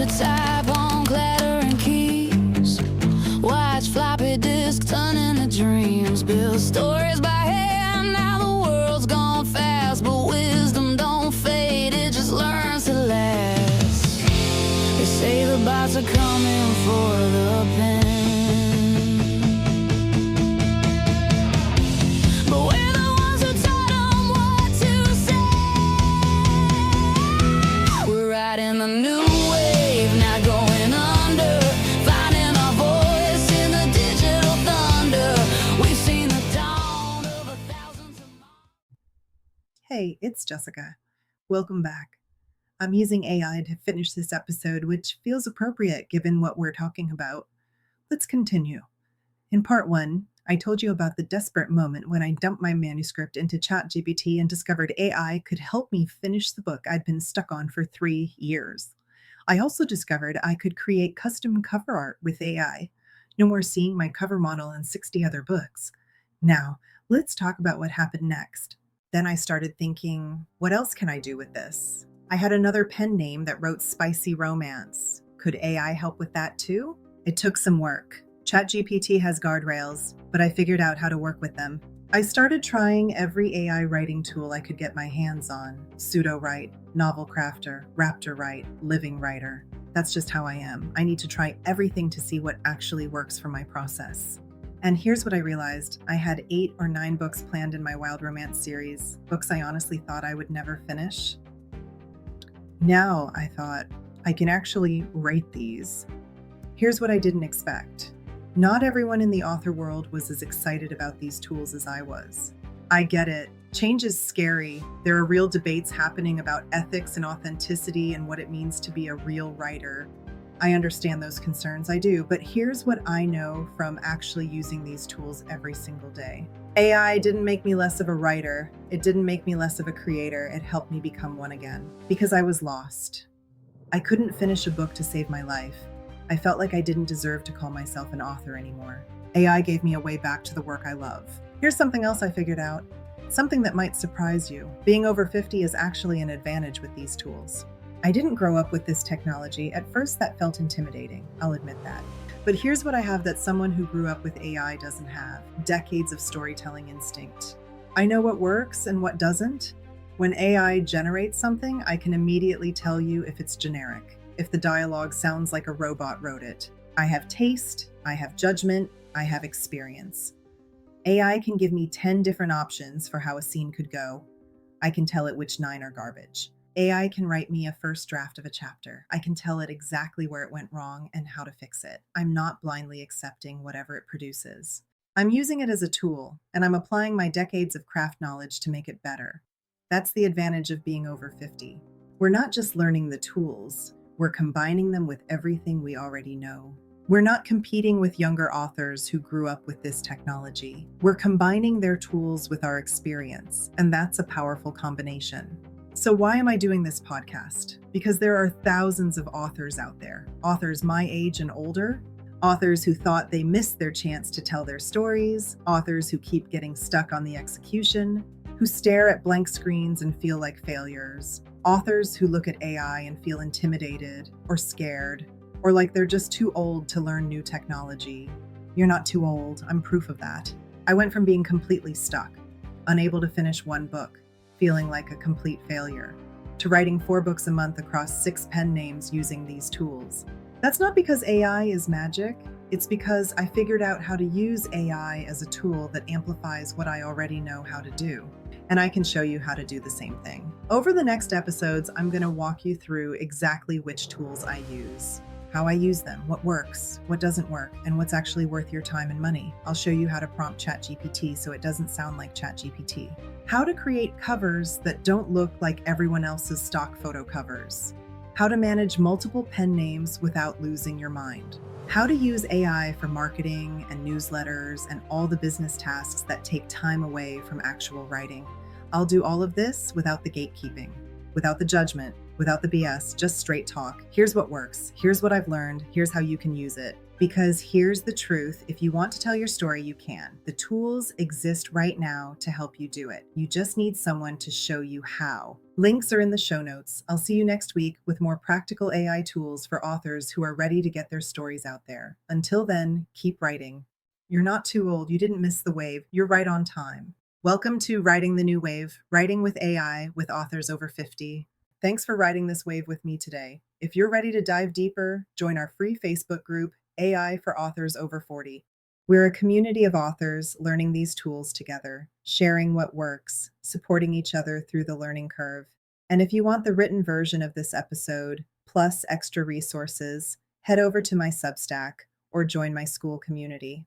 type on clattering keys. Watch floppy disks turn into dreams. Build stories by hand. Now the world's gone fast, but wisdom don't fade. It just learns to last. They say the bots are coming for the pen. In the new wave, not going under, finding our voice in the digital thunder. We've seen the dawn of 1,000 Hey, it's Jessica. Welcome back. I'm using AI to finish this episode, which feels appropriate given what we're talking about. Let's continue. In part 1, I told you about the desperate moment when I dumped my manuscript into ChatGPT and discovered AI could help me finish the book I'd been stuck on for 3 years. I also discovered I could create custom cover art with AI. No more seeing my cover model in 60 other books. Now, let's talk about what happened next. Then I started thinking, what else can I do with this? I had another pen name that wrote spicy romance. Could AI help with that too? It took some work. ChatGPT has guardrails, but I figured out how to work with them. I started trying every AI writing tool I could get my hands on. Pseudo-Write, Novel Crafter, Raptor Write, Living Writer. That's just how I am. I need to try everything to see what actually works for my process. And here's what I realized. I had 8 or 9 books planned in my Wild Romance series, books I honestly thought I would never finish. Now I thought, I can actually write these. Here's what I didn't expect. Not everyone in the author world was as excited about these tools as I was. I get it. Change is scary. There are real debates happening about ethics and authenticity and what it means to be a real writer. I understand those concerns, I do, but here's what I know from actually using these tools every single day. AI didn't make me less of a writer. It didn't make me less of a creator. It helped me become one again, because I was lost. I couldn't finish a book to save my life. I felt like I didn't deserve to call myself an author anymore. AI gave me a way back to the work I love. Here's something else I figured out. Something that might surprise you. Being over 50 is actually an advantage with these tools. I didn't grow up with this technology. At first, that felt intimidating. I'll admit that. But here's what I have that someone who grew up with AI doesn't have: decades of storytelling instinct. I know what works and what doesn't. When AI generates something, I can immediately tell you if it's generic, if the dialogue sounds like a robot wrote it. I have taste, I have judgment, I have experience. AI can give me 10 different options for how a scene could go. I can tell it which 9 are garbage. AI can write me a first draft of a chapter. I can tell it exactly where it went wrong and how to fix it. I'm not blindly accepting whatever it produces. I'm using it as a tool, and I'm applying my decades of craft knowledge to make it better. That's the advantage of being over 50. We're not just learning the tools, we're combining them with everything we already know. We're not competing with younger authors who grew up with this technology. We're combining their tools with our experience, and that's a powerful combination. So why am I doing this podcast? Because there are thousands of authors out there, authors my age and older, authors who thought they missed their chance to tell their stories, authors who keep getting stuck on the execution, who stare at blank screens and feel like failures, authors who look at AI and feel intimidated or scared, or like they're just too old to learn new technology. You're not too old, I'm proof of that. I went from being completely stuck, unable to finish one book, feeling like a complete failure, to writing 4 books a month across 6 pen names using these tools. That's not because AI is magic, it's because I figured out how to use AI as a tool that amplifies what I already know how to do. And I can show you how to do the same thing. Over the next episodes, I'm going to walk you through exactly which tools I use, how I use them, what works, what doesn't work, and what's actually worth your time and money. I'll show you how to prompt ChatGPT so it doesn't sound like ChatGPT. How to create covers that don't look like everyone else's stock photo covers. How to manage multiple pen names without losing your mind. How to use AI for marketing and newsletters and all the business tasks that take time away from actual writing. I'll do all of this without the gatekeeping, without the judgment, without the BS, just straight talk. Here's what works. Here's what I've learned. Here's how you can use it. Because here's the truth. If you want to tell your story, you can. The tools exist right now to help you do it. You just need someone to show you how. Links are in the show notes. I'll see you next week with more practical AI tools for authors who are ready to get their stories out there. Until then, keep writing. You're not too old. You didn't miss the wave. You're right on time. Welcome to Writing the New Wave, writing with AI with authors over 50. Thanks for riding this wave with me today. If you're ready to dive deeper, join our free Facebook group, AI for Authors Over 40. We're a community of authors learning these tools together, sharing what works, supporting each other through the learning curve. And if you want the written version of this episode, plus extra resources, head over to my Substack or join my school community.